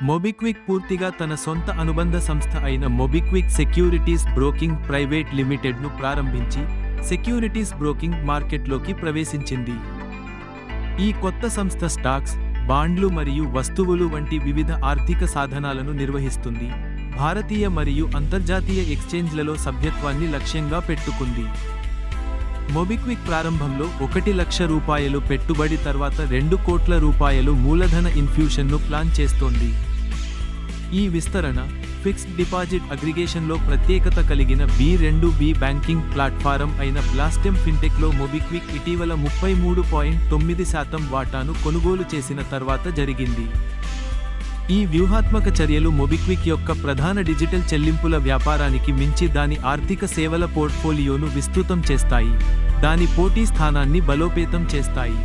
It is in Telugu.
మొబిక్విక్ పూర్తిగా తన సొంత అనుబంధ సంస్థ అయిన మొబిక్విక్ సెక్యూరిటీస్ బ్రోకింగ్ ప్రైవేట్ లిమిటెడ్ను ప్రారంభించి సెక్యూరిటీస్ బ్రోకింగ్ మార్కెట్లోకి ప్రవేశించింది. ఈ కొత్త సంస్థ స్టాక్స్, బాండ్లు మరియు వస్తువులు వంటి వివిధ ఆర్థిక సాధనాలను నిర్వహిస్తుంది. భారతీయ మరియు అంతర్జాతీయ ఎక్స్చేంజ్లలో సభ్యత్వాన్ని లక్ష్యంగా పెట్టుకుంది. మొబిక్విక్ ప్రారంభంలో 1 లక్ష రూపాయలు పెట్టుబడి తర్వాత 2 కోట్ల రూపాయలు మూలధన ఇన్ఫ్యూషన్ను ప్లాన్ చేస్తోంది. ఈ విస్తరణ ఫిక్స్డ్ డిపాజిట్ అగ్రిగేషన్లో ప్రత్యేకత కలిగిన B2B బ్యాంకింగ్ ప్లాట్ఫారం అయిన బ్లాస్టెమ్ ఫిన్టెక్లో మొబిక్విక్ ఇటీవల 33.9% వాటాను కొనుగోలు చేసిన తర్వాత జరిగింది. ఈ వ్యూహాత్మక చర్యలు మొబిక్విక్ యొక్క ప్రధాన డిజిటల్ చెల్లింపుల వ్యాపారానికి మించి దాని ఆర్థిక సేవల పోర్ట్ఫోలియోను విస్తృతం చేస్తాయి, దాని పోటీ స్థానాన్ని బలోపేతం చేస్తాయి.